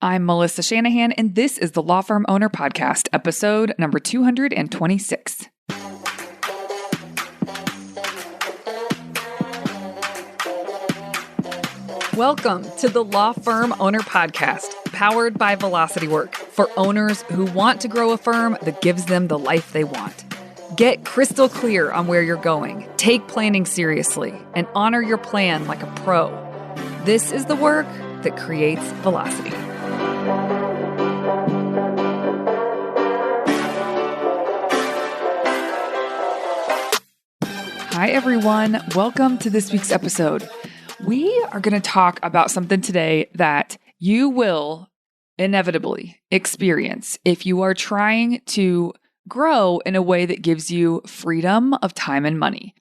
I'm Melissa Shanahan, and this is the Law Firm Owner Podcast, episode number 226. Welcome to the Law Firm Owner Podcast, powered by Velocity Work, for owners who want to grow a firm that gives them the life they want. Get crystal clear on where you're going, take planning seriously, and honor your plan like a pro. This is the work that creates velocity. Hi, everyone. Welcome to this week's episode. We are going to talk about something today that you will inevitably experience if you are trying to grow in a way that gives you freedom of time and money.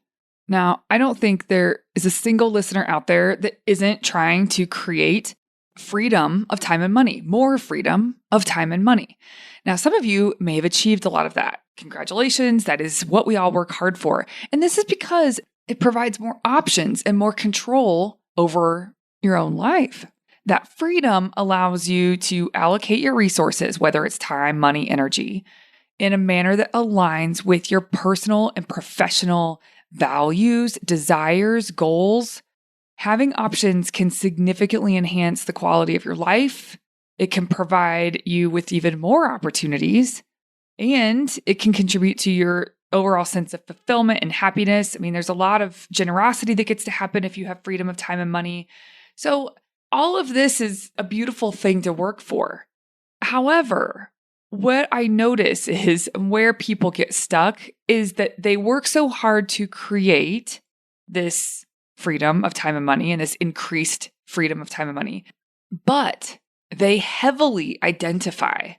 Now, I don't think there is a single listener out there that isn't trying to create freedom of time and money, more freedom of time and money. Now, some of you may have achieved a lot of that. Congratulations. That is what we all work hard for. And this is because it provides more options and more control over your own life. That freedom allows you to allocate your resources, whether it's time, money, energy, in a manner that aligns with your personal and professional values, desires, goals. Having options can significantly enhance the quality of your life. It can provide you with even more opportunities, and it can contribute to your overall sense of fulfillment and happiness. I mean, there's a lot of generosity that gets to happen if you have freedom of time and money. So all of this is a beautiful thing to work for. However, what I notice is where people get stuck is that they work so hard to create this freedom of time and money and this increased freedom of time and money, but they heavily identify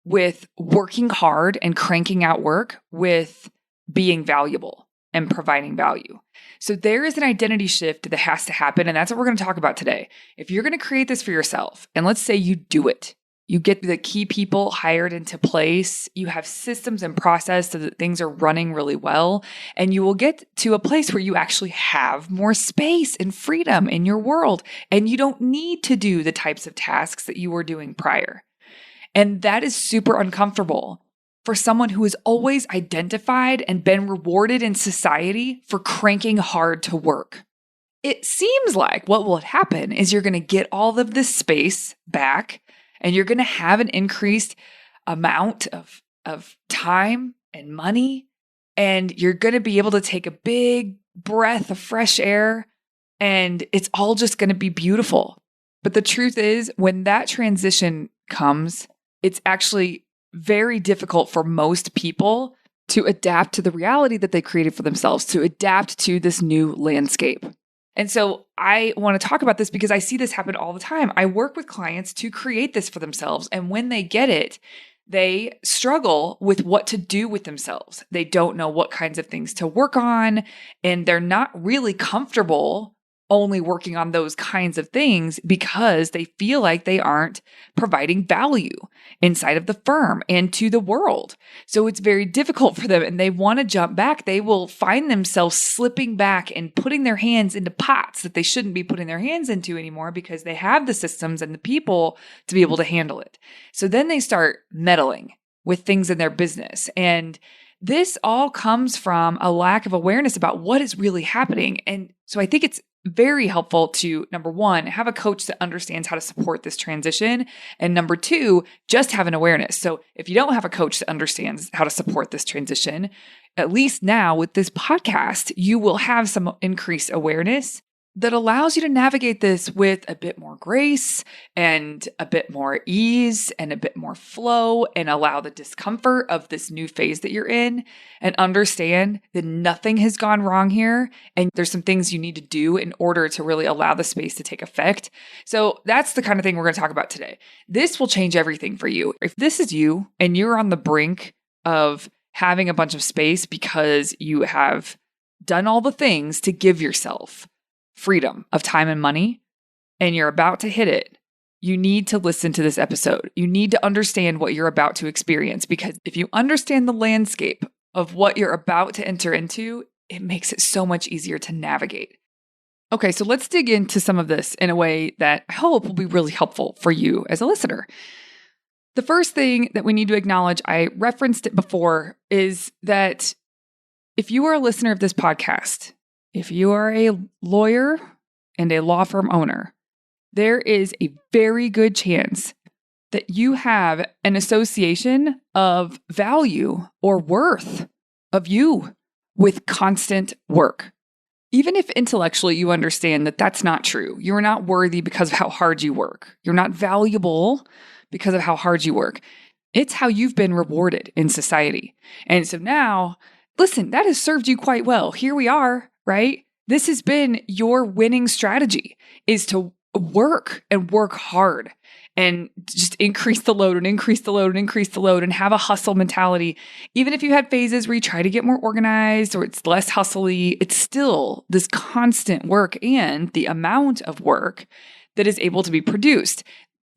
with working hard and cranking out work with being valuable and providing value. So there is an identity shift that has to happen, and that's what we're going to talk about today. If you're going to create this for yourself, and let's say you do it, you get the key people hired into place, you have systems and process so that things are running really well, and you will get to a place where you actually have more space and freedom in your world, and you don't need to do the types of tasks that you were doing prior. And that is super uncomfortable for someone who has always identified and been rewarded in society for cranking hard to work. It seems like what will happen is you're going to get all of this space back, and you're going to have an increased amount of time and money, and you're going to be able to take a big breath of fresh air, and it's all just going to be beautiful. But the truth is, when that transition comes, it's actually very difficult for most people to adapt to the reality that they created for themselves, to adapt to this new landscape. And so I want to talk about this because I see this happen all the time. I work with clients to create this for themselves. And when they get it, they struggle with what to do with themselves. They don't know what kinds of things to work on, and they're not really comfortable only working on those kinds of things because they feel like they aren't providing value inside of the firm and to the world. So it's very difficult for them, and they want to jump back. They will find themselves slipping back and putting their hands into pots that they shouldn't be putting their hands into anymore because they have the systems and the people to be able to handle it. So then they start meddling with things in their business. And this all comes from a lack of awareness about what is really happening. And so I think it's very helpful to, number one, have a coach that understands how to support this transition. And number two, just have an awareness. So if you don't have a coach that understands how to support this transition, at least now with this podcast, you will have some increased awareness that allows you to navigate this with a bit more grace and a bit more ease and a bit more flow, and allow the discomfort of this new phase that you're in, and understand that nothing has gone wrong here. And there's some things you need to do in order to really allow the space to take effect. So that's the kind of thing we're going to talk about today. This will change everything for you. If this is you and you're on the brink of having a bunch of space because you have done all the things to give yourself freedom of time and money, and you're about to hit it, you need to listen to this episode. You need to understand what you're about to experience, because if you understand the landscape of what you're about to enter into, it makes it so much easier to navigate. Okay, so let's dig into some of this in a way that I hope will be really helpful for you as a listener. The first thing that we need to acknowledge, I referenced it before, is that if you are a listener of this podcast, if you are a lawyer and a law firm owner, there is a very good chance that you have an association of value or worth of you with constant work. Even if intellectually you understand that that's not true, you are not worthy because of how hard you work. You're not valuable because of how hard you work. It's how you've been rewarded in society. And so now, listen, that has served you quite well. Here we are, right? This has been your winning strategy, is to work and work hard and just increase the load and increase the load and increase the load and have a hustle mentality. Even if you had phases where you try to get more organized or it's less hustly, it's still this constant work and the amount of work that is able to be produced.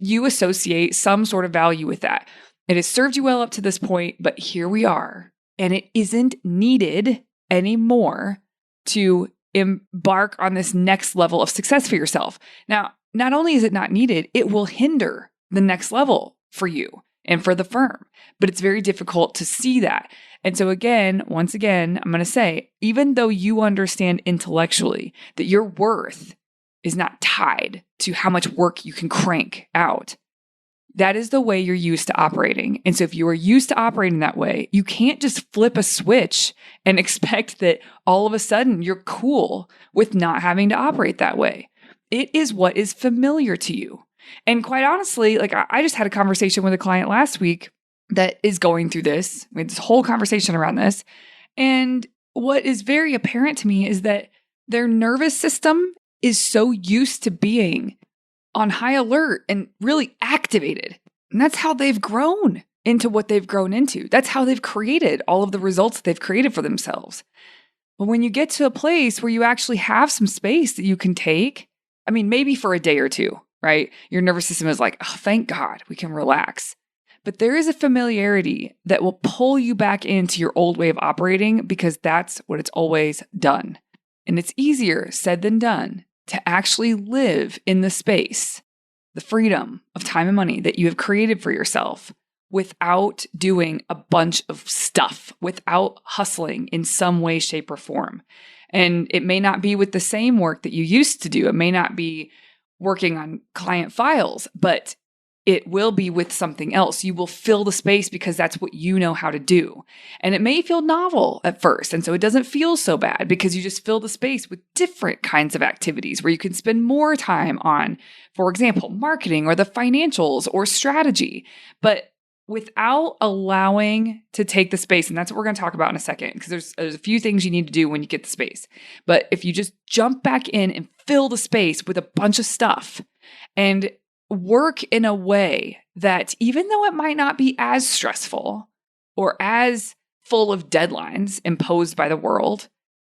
You associate some sort of value with that. It has served you well up to this point, but here we are, and it isn't needed anymore to embark on this next level of success for yourself. Now, not only is it not needed, it will hinder the next level for you and for the firm, but it's very difficult to see that. And so once again, I'm going to say, even though you understand intellectually that your worth is not tied to how much work you can crank out, that is the way you're used to operating. And so if you are used to operating that way, you can't just flip a switch and expect that all of a sudden you're cool with not having to operate that way. It is what is familiar to you. And quite honestly, like I just had a conversation with a client last week that is going through this. We had this whole conversation around this. And what is very apparent to me is that their nervous system is so used to being on high alert and really activated. And that's how they've grown into what they've grown into. That's how they've created all of the results they've created for themselves. But when you get to a place where you actually have some space that you can take, I mean, maybe for a day or two, right? Your nervous system is like, oh, thank God we can relax. But there is a familiarity that will pull you back into your old way of operating because that's what it's always done. And it's easier said than done to actually live in the space, the freedom of time and money that you have created for yourself without doing a bunch of stuff, without hustling in some way, shape, or form. And it may not be with the same work that you used to do. It may not be working on client files, but it will be with something else. You will fill the space because that's what you know how to do. And it may feel novel at first. And so it doesn't feel so bad because you just fill the space with different kinds of activities where you can spend more time on, for example, marketing or the financials or strategy. But without allowing to take the space, and that's what we're going to talk about in a second, because there's a few things you need to do when you get the space. But if you just jump back in and fill the space with a bunch of stuff and work in a way that even though it might not be as stressful or as full of deadlines imposed by the world,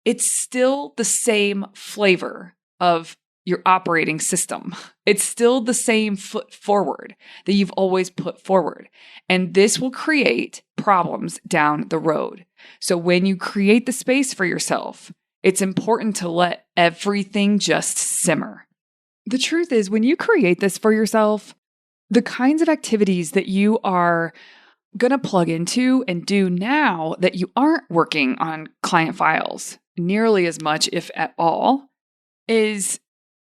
it's still the same flavor of your operating system. It's still the same foot forward that you've always put forward. And this will create problems down the road. So when you create the space for yourself, it's important to let everything just simmer. The truth is, when you create this for yourself, the kinds of activities that you are going to plug into and do now that you aren't working on client files nearly as much, if at all, is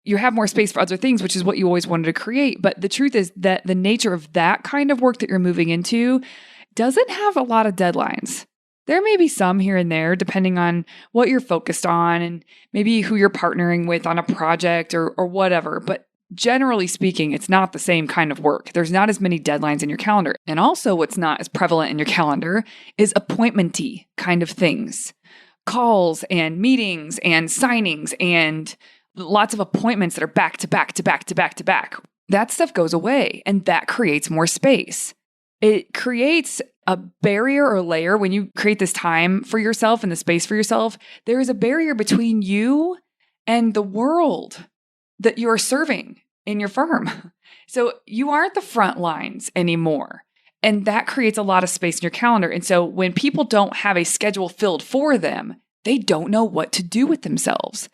you have more space for other things, which is what you always wanted to create. But the truth is that the nature of that kind of work that you're moving into doesn't have a lot of deadlines. There may be some here and there, depending on what you're focused on and maybe who you're partnering with on a project or whatever. But generally speaking, it's not the same kind of work. There's not as many deadlines in your calendar. And also what's not as prevalent in your calendar is appointment-y kind of things. Calls and meetings and signings and lots of appointments that are back to back to back to back to back. That stuff goes away, and that creates more space. It creates a barrier or layer when you create this time for yourself and the space for yourself. There is a barrier between you and the world that you are serving in your firm. So you aren't the front lines anymore. And that creates a lot of space in your calendar. And so when people don't have a schedule filled for them, they don't know what to do with themselves.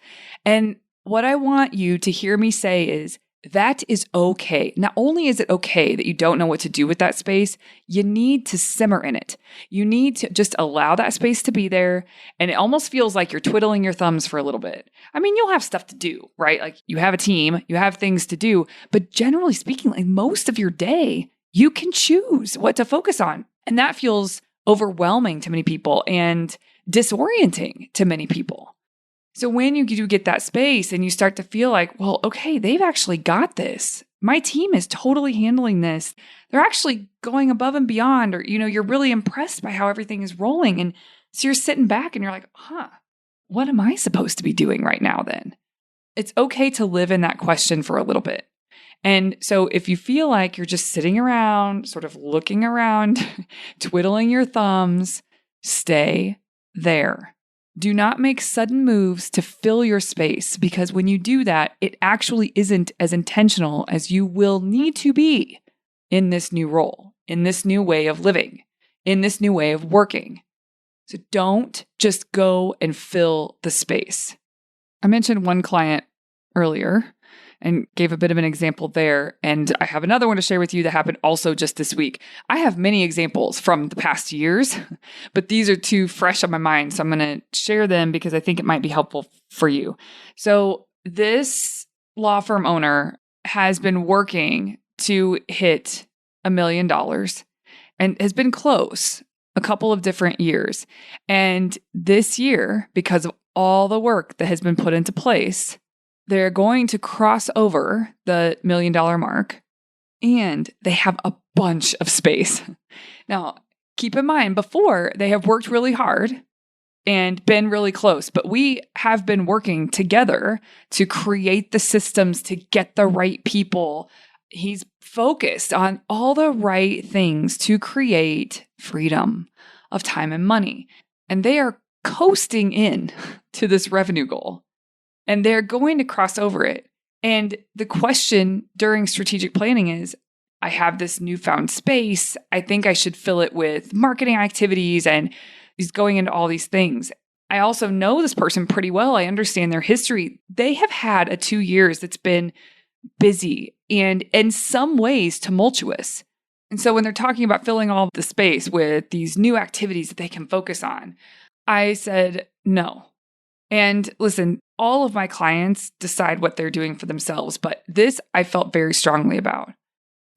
And what I want you to hear me say is that is okay. Not only is it okay that you don't know what to do with that space, you need to simmer in it. You need to just allow that space to be there. And it almost feels like you're twiddling your thumbs for a little bit. I mean, you'll have stuff to do, right? Like you have a team, you have things to do. But generally speaking, like most of your day, you can choose what to focus on. And that feels overwhelming to many people and disorienting to many people. So when you do get that space and you start to feel like, well, okay, they've actually got this. My team is totally handling this. They're actually going above and beyond, or, you're really impressed by how everything is rolling. And so you're sitting back and you're like, what am I supposed to be doing right now then? It's okay to live in that question for a little bit. And so if you feel like you're just sitting around, sort of looking around, twiddling your thumbs, stay there. Do not make sudden moves to fill your space, because when you do that, it actually isn't as intentional as you will need to be in this new role, in this new way of living, in this new way of working. So don't just go and fill the space. I mentioned one client earlier and gave a bit of an example there. And I have another one to share with you that happened also just this week. I have many examples from the past years, but these are two fresh on my mind. So I'm going to share them because I think it might be helpful for you. So this law firm owner has been working to hit $1 million and has been close a couple of different years. And this year, because of all the work that has been put into place, they're going to cross over the $1 million mark, and they have a bunch of space. Now, keep in mind, before they have worked really hard and been really close, but we have been working together to create the systems to get the right people. He's focused on all the right things to create freedom of time and money. And they are coasting in to this revenue goal. And they're going to cross over it. And the question during strategic planning is, I have this newfound space. I think I should fill it with marketing activities. And he's going into all these things. I also know this person pretty well. I understand their history. They have had a 2 years that's been busy and in some ways tumultuous. And so when they're talking about filling all the space with these new activities that they can focus on, I said, no. And listen, all of my clients decide what they're doing for themselves, but this I felt very strongly about.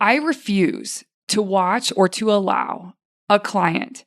I refuse to watch or to allow a client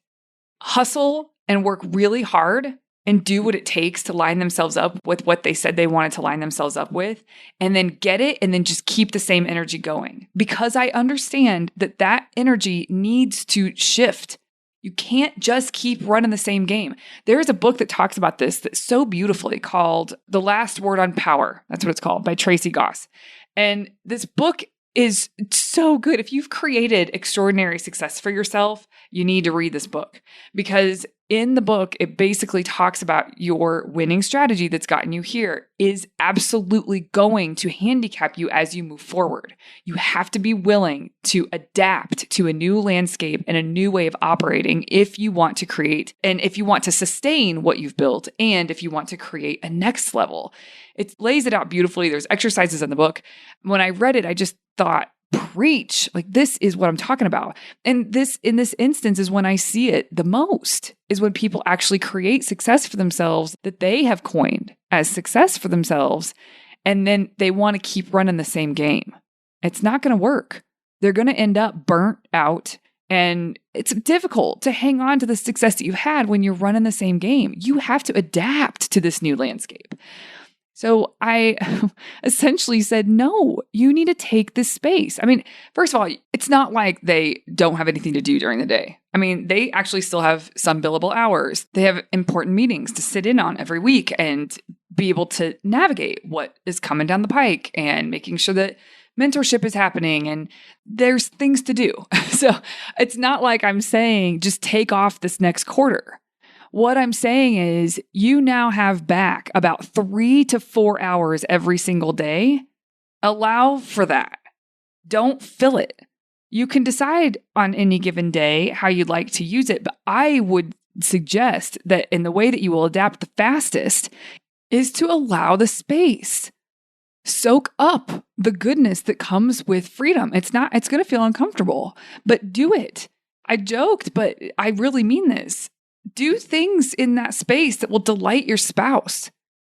hustle and work really hard and do what it takes to line themselves up with what they said they wanted to line themselves up with, and then get it and then just keep the same energy going. Because I understand that that energy needs to shift. You can't just keep running the same game. There is a book that talks about this that's so beautifully called The Last Word on Power. That's what it's called, by Tracy Goss. And this book is so good. If you've created extraordinary success for yourself, you need to read this book, because in the book, it basically talks about your winning strategy that's gotten you here is absolutely going to handicap you as you move forward. You have to be willing to adapt to a new landscape and a new way of operating if you want to create and if you want to sustain what you've built and if you want to create a next level. It lays it out beautifully. There's exercises in the book. When I read it, I just thought, preach, like this is what I'm talking about. And this, in this instance, is when I see it the most, is when people actually create success for themselves that they have coined as success for themselves. And then they want to keep running the same game. It's not going to work. They're going to end up burnt out. And it's difficult to hang on to the success that you had when you're running the same game. You have to adapt to this new landscape. So I essentially said, no, you need to take this space. I mean, first of all, it's not like they don't have anything to do during the day. I mean, they actually still have some billable hours. They have important meetings to sit in on every week and be able to navigate what is coming down the pike and making sure that mentorship is happening and there's things to do. So it's not like I'm saying just take off this next quarter. What I'm saying is you now have back about 3 to 4 hours every single day. Allow for that. Don't fill it. You can decide on any given day how you'd like to use it, but I would suggest that in the way that you will adapt the fastest is to allow the space. Soak up the goodness that comes with freedom. It's going to feel uncomfortable, but do it. I joked, but I really mean this. Do things in that space that will delight your spouse.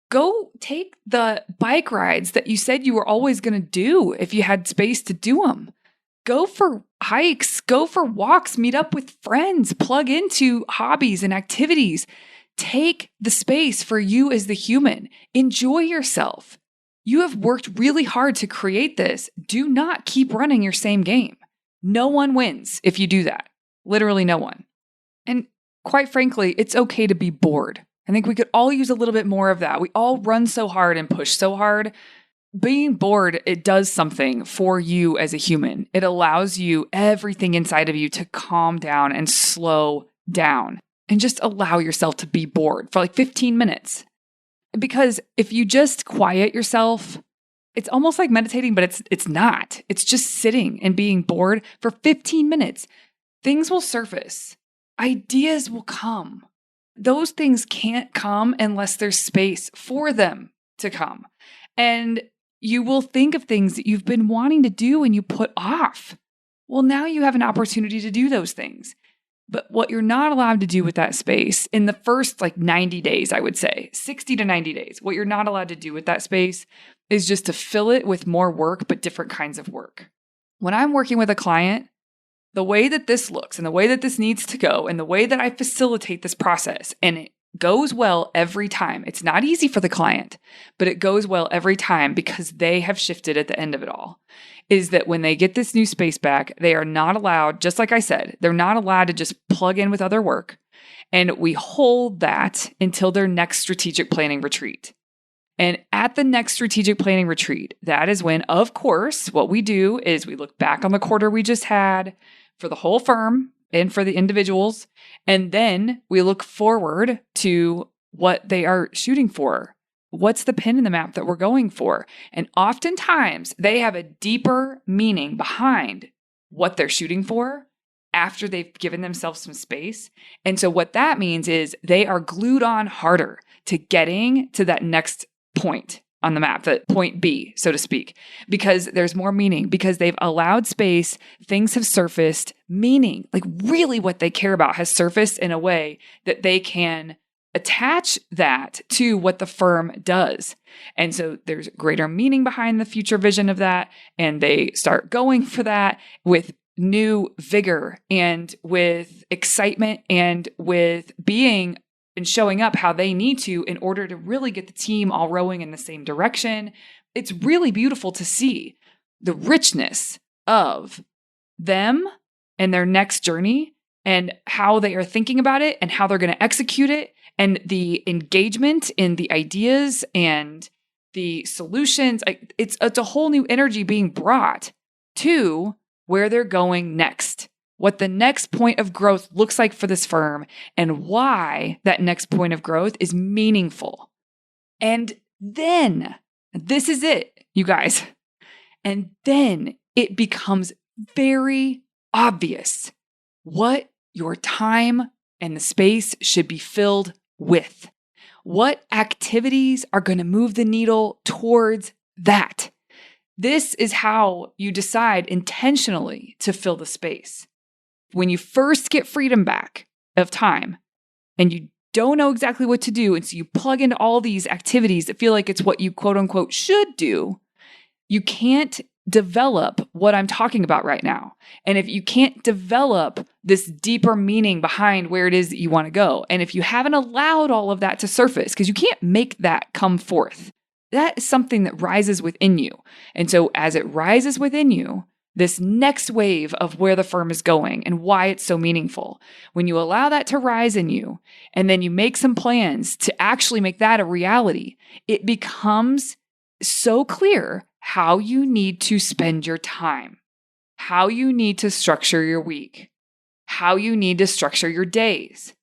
Go take the bike rides that you said you were always going to do if you had space to do them. Go for hikes, go for walks, meet up with friends, plug into hobbies and activities. Take the space for you as the human. Enjoy yourself. You have worked really hard to create this. Do not keep running your same game. No one wins if you do that. Literally no one. And quite frankly, it's okay to be bored. I think we could all use a little bit more of that. We all run so hard and push so hard. Being bored, it does something for you as a human. It allows you, everything inside of you, to calm down and slow down and just allow yourself to be bored for like 15 minutes. Because if you just quiet yourself, it's almost like meditating, but it's not. It's just sitting and being bored for 15 minutes. Things will surface. Ideas will come. Those things can't come unless there's space for them to come. And you will think of things that you've been wanting to do and you put off. Well, now you have an opportunity to do those things. But what you're not allowed to do with that space in the first 90 days, I would say, 60 to 90 days, what you're not allowed to do with that space is just to fill it with more work, but different kinds of work. When I'm working with a client, the way that this looks and the way that this needs to go and the way that I facilitate this process, and it goes well every time. It's not easy for the client, but it goes well every time because they have shifted at the end of it all, is that when they get this new space back, they are not allowed, just like I said, they're not allowed to just plug in with other work. And we hold that until their next strategic planning retreat. And at the next strategic planning retreat, that is when, of course, what we do is we look back on the quarter we just had for the whole firm and for the individuals. And then we look forward to what they are shooting for. What's the pin in the map that we're going for? And oftentimes they have a deeper meaning behind what they're shooting for after they've given themselves some space. And so what that means is they are glued on harder to getting to that next point on the map, the point B, so to speak, because there's more meaning, because they've allowed space, things have surfaced, meaning, really what they care about has surfaced in a way that they can attach that to what the firm does. And so there's greater meaning behind the future vision of that. And they start going for that with new vigor and with excitement and with being and showing up how they need to in order to really get the team all rowing in the same direction. It's really beautiful to see the richness of them and their next journey and how they are thinking about it and how they're going to execute it and the engagement in the ideas and the solutions. It's a whole new energy being brought to where they're going next, what the next point of growth looks like for this firm, and why that next point of growth is meaningful. And then, this is it, you guys. And then it becomes very obvious what your time and the space should be filled with. What activities are going to move the needle towards that? This is how you decide intentionally to fill the space. When you first get freedom back of time and you don't know exactly what to do, and so you plug into all these activities that feel like it's what you quote unquote should do, you can't develop what I'm talking about right now. And if you can't develop this deeper meaning behind where it is that you want to go, and if you haven't allowed all of that to surface, because you can't make that come forth, that is something that rises within you. And so as it rises within you, this next wave of where the firm is going and why it's so meaningful, when you allow that to rise in you, and then you make some plans to actually make that a reality, it becomes so clear how you need to spend your time, how you need to structure your week, how you need to structure your days,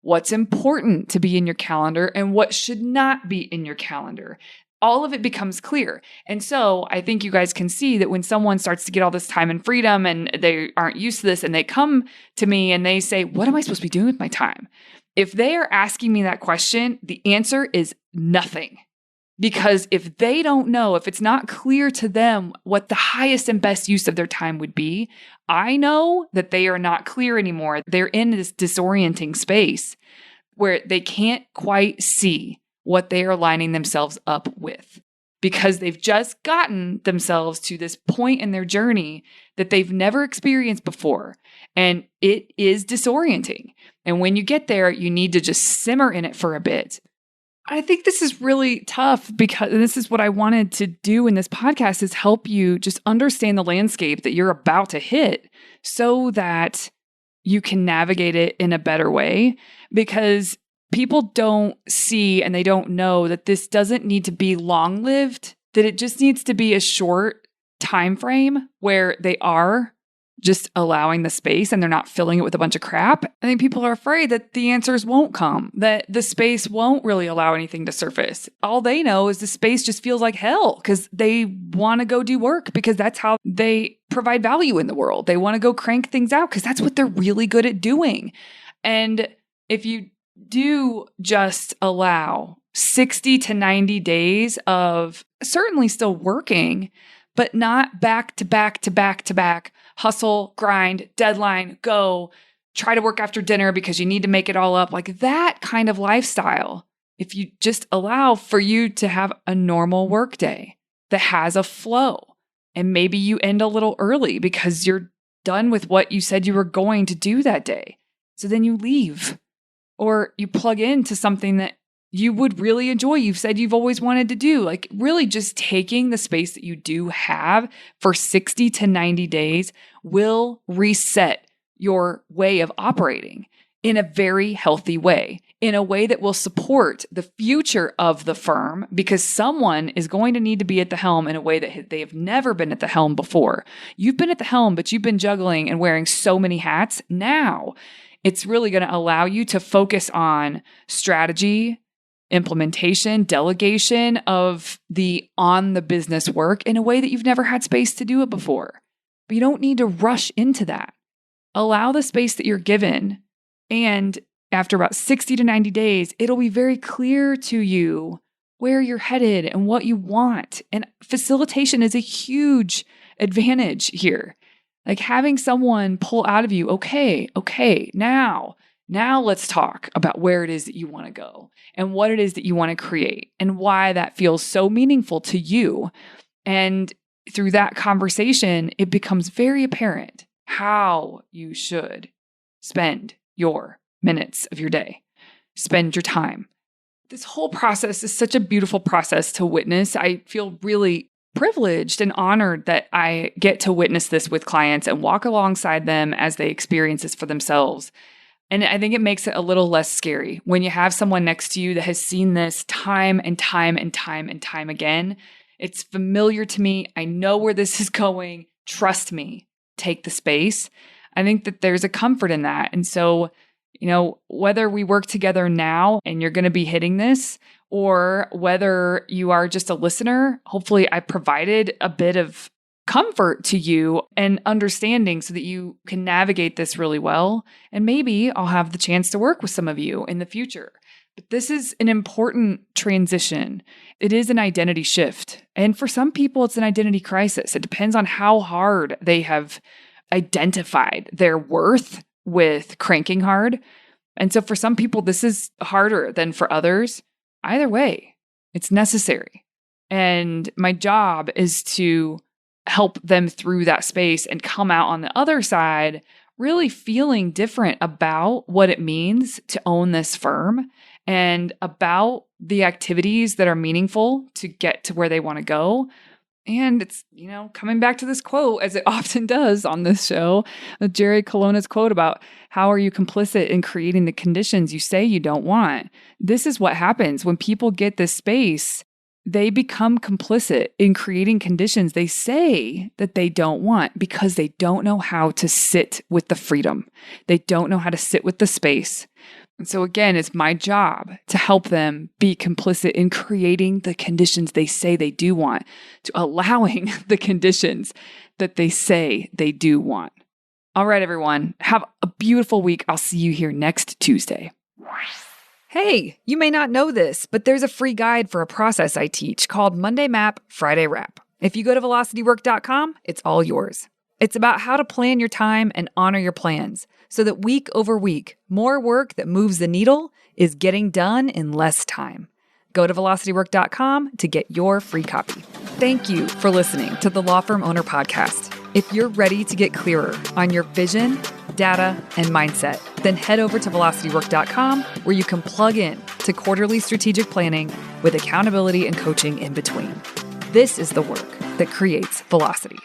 what's important to be in your calendar and what should not be in your calendar. All of it becomes clear. And so I think you guys can see that when someone starts to get all this time and freedom and they aren't used to this and they come to me and they say, what am I supposed to be doing with my time? If they are asking me that question, the answer is nothing. Because if they don't know, if it's not clear to them what the highest and best use of their time would be, I know that they are not clear anymore. They're in this disorienting space where they can't quite see what they are lining themselves up with, because they've just gotten themselves to this point in their journey that they've never experienced before. And it is disorienting. And when you get there, you need to just simmer in it for a bit. I think this is really tough because this is what I wanted to do in this podcast, is help you just understand the landscape that you're about to hit so that you can navigate it in a better way, because people don't see and they don't know that this doesn't need to be long-lived, that it just needs to be a short time frame where they are just allowing the space and they're not filling it with a bunch of crap. I think people are afraid that the answers won't come, that the space won't really allow anything to surface. All they know is the space just feels like hell because they want to go do work, because that's how they provide value in the world. They want to go crank things out because that's what they're really good at doing. And if you do just allow 60 to 90 days of certainly still working, but not back to back to back to back, hustle, grind, deadline, go, try to work after dinner because you need to make it all up, like that kind of lifestyle. If you just allow for you to have a normal work day that has a flow, and maybe you end a little early because you're done with what you said you were going to do that day. So then you leave, or you plug into something that you would really enjoy. You've said you've always wanted to do, like really just taking the space that you do have for 60 to 90 days will reset your way of operating in a very healthy way, in a way that will support the future of the firm, because someone is going to need to be at the helm in a way that they have never been at the helm before. You've been at the helm, but you've been juggling and wearing so many hats. Now it's really going to allow you to focus on strategy, implementation, delegation of the on the business work in a way that you've never had space to do it before. But you don't need to rush into that. Allow the space that you're given. And after about 60 to 90 days, it'll be very clear to you where you're headed and what you want. And facilitation is a huge advantage here. Like having someone pull out of you, okay, now let's talk about where it is that you want to go and what it is that you want to create and why that feels so meaningful to you. And through that conversation, it becomes very apparent how you should spend your minutes of your day, spend your time. This whole process is such a beautiful process to witness. I feel really privileged and honored that I get to witness this with clients and walk alongside them as they experience this for themselves. And I think it makes it a little less scary when you have someone next to you that has seen this time and time and time and time again. It's familiar to me. I know where this is going. Trust me, take the space. I think that there's a comfort in that. And so, whether we work together now and you're going to be hitting this, or whether you are just a listener, hopefully I provided a bit of comfort to you and understanding so that you can navigate this really well. And maybe I'll have the chance to work with some of you in the future. But this is an important transition. It is an identity shift. And for some people, it's an identity crisis. It depends on how hard they have identified their worth with cranking hard. And so for some people, this is harder than for others. Either way, it's necessary. And my job is to help them through that space and come out on the other side really feeling different about what it means to own this firm and about the activities that are meaningful to get to where they want to go. And it's, coming back to this quote, as it often does on this show, Jerry Colonna's quote about how are you complicit in creating the conditions you say you don't want? This is what happens when people get this space. They become complicit in creating conditions they say that they don't want because they don't know how to sit with the freedom. They don't know how to sit with the space. And so again, it's my job to help them be complicit in creating the conditions they say they do want, to allowing the conditions that they say they do want. All right, everyone, have a beautiful week. I'll see you here next Tuesday. Hey, you may not know this, but there's a free guide for a process I teach called Monday Map, Friday Wrap. If you go to velocitywork.com, it's all yours. It's about how to plan your time and honor your plans so that week over week, more work that moves the needle is getting done in less time. Go to velocitywork.com to get your free copy. Thank you for listening to the Law Firm Owner Podcast. If you're ready to get clearer on your vision, data, and mindset, then head over to velocitywork.com where you can plug in to quarterly strategic planning with accountability and coaching in between. This is the work that creates velocity.